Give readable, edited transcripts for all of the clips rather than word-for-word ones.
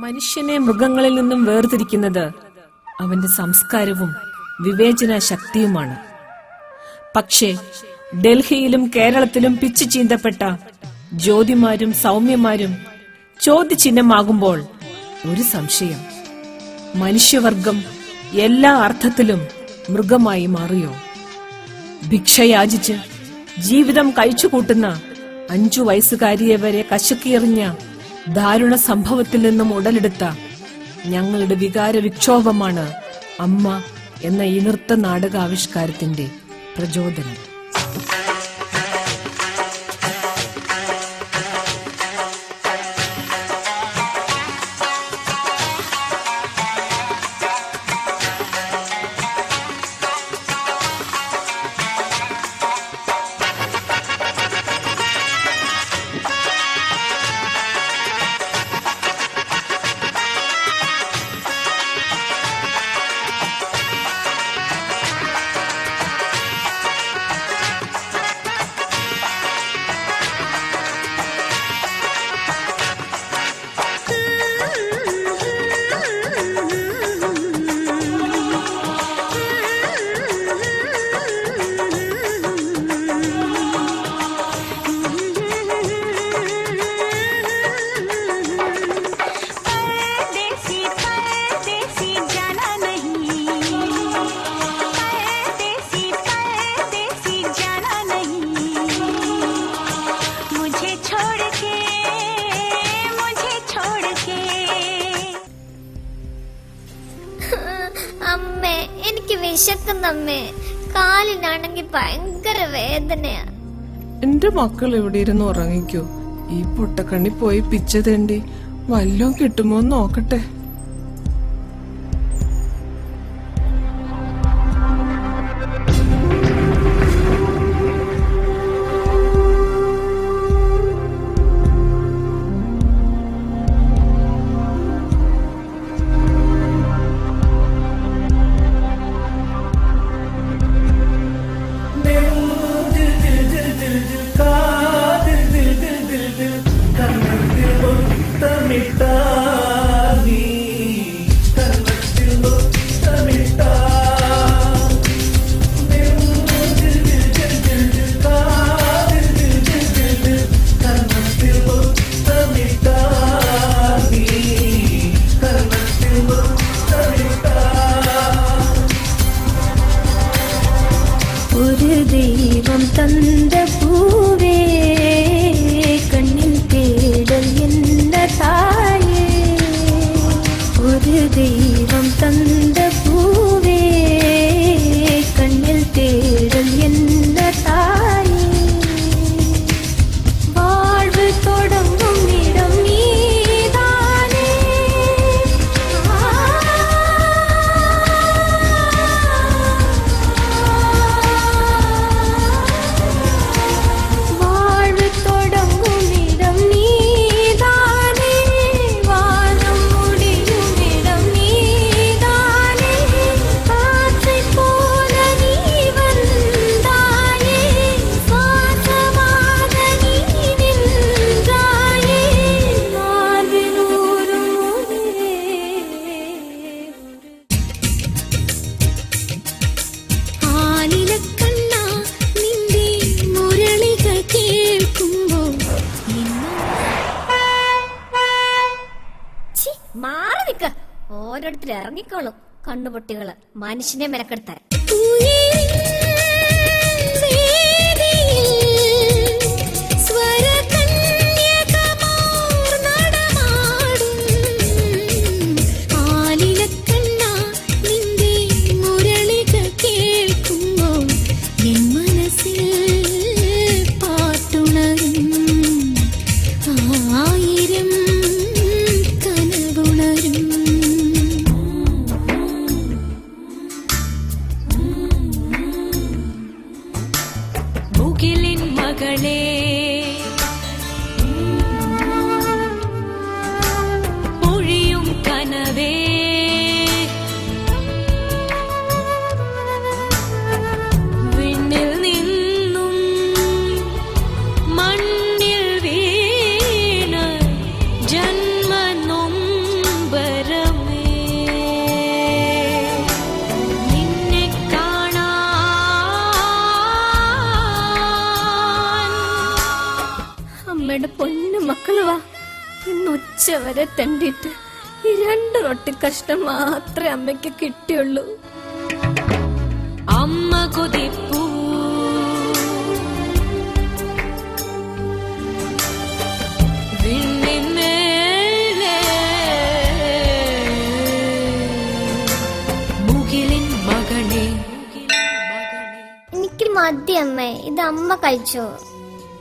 മനുഷ്യനെ മൃഗങ്ങളിൽ നിന്നും വേർതിരിക്കുന്നത് അവന്റെ സംസ്കാരവും വിവേചന ശക്തിയുമാണ്. പക്ഷേ ഡൽഹിയിലും കേരളത്തിലും പിച്ചു ചീന്തപ്പെട്ട ജ്യോതിമാരും സൗമ്യമാരും ചോദ്യചിഹ്നമാകുമ്പോൾ ഒരു സംശയം: മനുഷ്യവർഗം എല്ലാ അർത്ഥത്തിലും മൃഗമായി മാറിയോ? ഭിക്ഷയാചിച്ച് ജീവിതം കഴിച്ചുകൂട്ടുന്ന 5 വയസ്സുകാരിയെ വരെ കശക്കിയെറിഞ്ഞ ദാരുണ സംഭവത്തിൽ നിന്നും ഉടലെടുത്ത ഞങ്ങളുടെ വികാര വിക്ഷോഭമാണ് അമ്മ എന്ന ഈ നൃത്ത നാടകാവിഷ്കാരത്തിന്റെ പ്രചോദനം. അമ്മേ, എനിക്ക് വിശക്കുന്നമ്മേ. കാലിനാണെങ്കിൽ ഭയങ്കര വേദനയാ. എന്റെ മക്കൾ എവിടെ ഇരുന്ന് ഉറങ്ങിക്കോ. ഈ പൊട്ടക്കണ്ണി പോയി പിച്ച തേണ്ടി വല്ലോം കിട്ടുമോ നോക്കട്ടെ. ഒരു ദൈവം തந்த പൂവേ, കണ്ണിൽ തേടൽ എന്ന തായേ. ഒരു ദൈവം തந்த പൂവേ, കണ്ണിൽ തേടൽ എന്ന തായേ. வாழ்வு தொடங்கும் இடம் நீதானே. வாழ்வு தொடங்கும் இடம் நீதானே. வானம் முடியும் இடம் நீதானே. காற்றைப் போல நீ வந்தாயே, சுவாசமாக நீ நின்றாயே. மார்பில் ஊறும் உயிரே. ആലിലക്കണ്ണാ, നിന്റെ മുരളികൾ കേൾക്കുമ്പോൾ മാറി നിക്ക. ഓരോരുത്തർ ഇറങ്ങിക്കോളും കണ്ണുപൊട്ടികള് മനുഷ്യനെ മെനക്കെടുത്താൻ. വരെ തെണ്ടിയിട്ട് ഈ 2 റൊട്ടി കഷ്ണം മാത്രമേ അമ്മയ്ക്ക് കിട്ടിയുള്ളൂ. അമ്മ കൊതിപ്പൂ വിണ്ണിന്മേലെ മുകിലിൻ മകളെ. എനിക്ക് മതി അമ്മേ, ഇത് അമ്മ കഴിച്ചോ.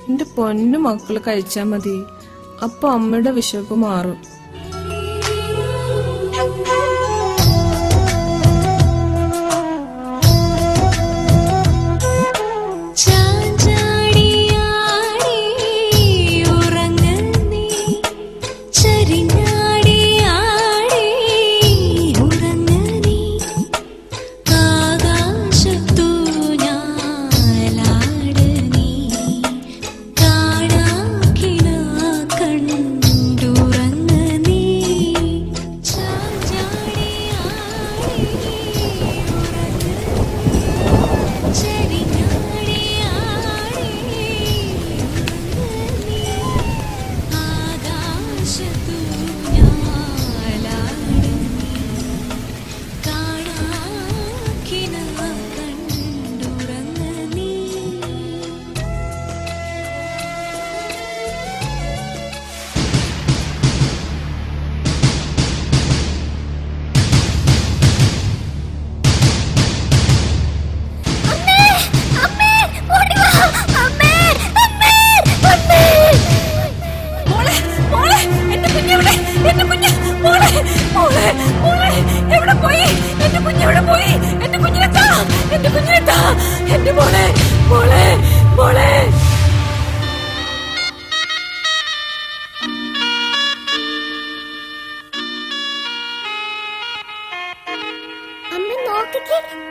എന്റെ പൊന്നു മക്കള് കഴിച്ചാ മതി, അപ്പൊ അമ്മയുടെ വിശപ്പ് മാറും.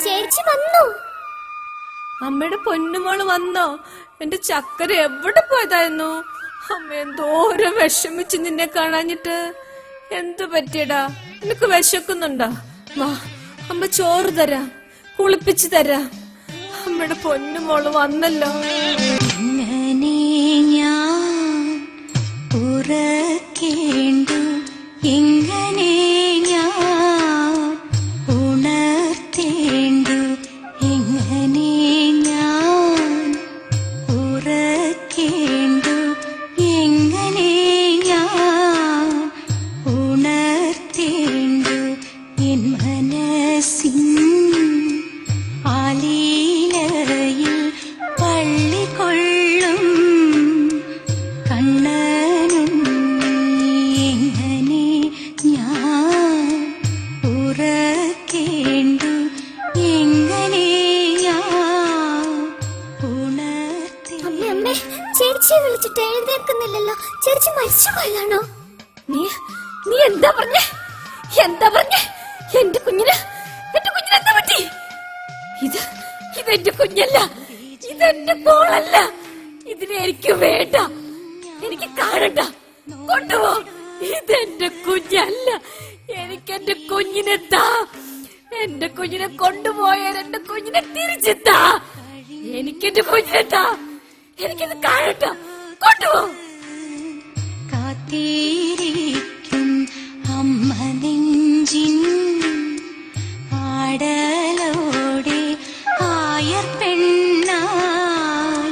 ചേച്ചി വന്നു. അമ്മയുടെ പൊന്നുമോള് വന്നോ? എന്റെ ചക്കര എവിടെ പോയതായിരുന്നു? അമ്മ എന്തോരം വിഷമിച്ച് നിന്നെ കാണാഞ്ഞിട്ട്. എന്തു പറ്റിയടാ? നിനക്ക് വിശക്കുന്നുണ്ടോ? വാ, അമ്മ ചോറ് തരാം, കുളിപ്പിച്ചു തരാം. അമ്മയുടെ പൊന്നുമോള് വന്നല്ലോ. എങ്ങനെ ഞാൻ ഉറക്കേണ്ടു, എങ്ങനെ ഞാൻ ഉണർത്തേണ്ടു, എങ്ങനെ ഞാൻ ഉറക്കേണ്ടു, എങ്ങനെ ഞാൻ ഉണർത്തേണ്ടു, എൻ മനസ്സിൻ ആലീലയിൽ പള്ളികൊള്ളും കണ്ണനുണ്ണി, എങ്ങനെ ഞാൻ ഉറക്കേണ്ടു, എങ്ങനെ ഞാൻ ഉണർത്തേണ്ടു. അമ്മേ, ചേച്ചിയെ വിളിച്ചിട്ട് എഴുന്നേൽക്കുന്നില്ലല്ലോ. ചേച്ചി മരിച്ചു പോയതാണോ? നീ എന്താ പറഞ്ഞേ? എന്താ പറഞ്ഞേ? എന്റെ കുഞ്ഞിന് എന്താ പറ്റി? ഇതെന്റെ കുഞ്ഞല്ല, ഇതെന്റെ മോളല്ല. ഇതിനെ എനിക്ക് വേണ്ട, എനിക്ക് കാണണ്ട, കൊണ്ടുപോ. ഇതെന്റെ കുഞ്ഞല്ല, എനിക്ക് എന്റെ കുഞ്ഞിനെ താ. എന്റെ കുഞ്ഞിനെ കൊണ്ടുപോയാൽ എന്റെ കുഞ്ഞിനെ തിരിച്ചെത്താ. എനിക്കെന്റെ കുഞ്ഞിനെ താ, എനിക്കിത് കാണണ്ട, കൊണ്ടുപോ. കാത്തിരിക്കും അമ്മ നെഞ്ചിൻ ആടലോടെ ആയർ പെണ്ണായി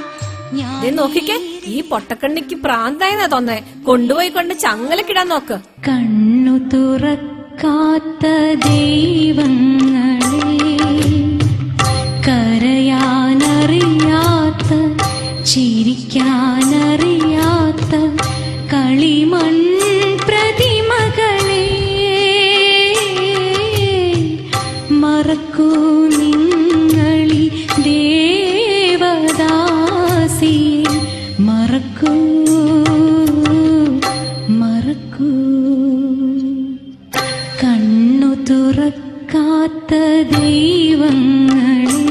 ഞാൻ. നോക്കിക്കേ, ഈ പൊട്ടക്കണ്ണിക്ക് പ്രാന്തായെന്നാ തോന്നേ. കൊണ്ടുപോയി കൊണ്ട് ചങ്ങലക്കിടാൻ നോക്ക്. കണ്ണു തുറക്കാത്ത ദൈവങ്ങളെ, കരയാനറിയാത്ത ചിരിക്കാനറിയാത്ത കളിമൺ പ്രതിമകളെ, മറക്കൂ നിങ്ങളി ദേവദാസിയെ, മറക്കൂ മറക്കൂ. കണ്ണു തുറക്കാത്ത ദൈവങ്ങളെ,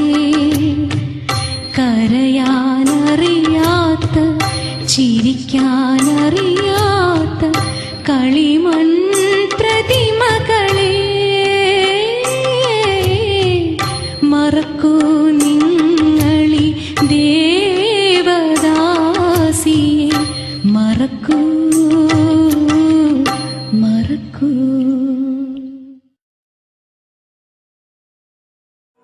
കരയാനറിയാത്ത ചിരിക്കാനറിയാത്ത കളിമൺ പ്രതിമകളെ, മറക്കൂ നിങ്ങളി ദേവദാസിയെ, മറക്കൂ പറക്കൂ